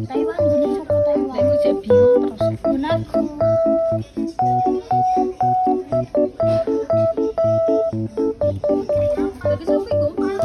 Taiwan, jenis apa Taiwan? Aku jadi bingung terus. Gunaku. Tapi Sofi gue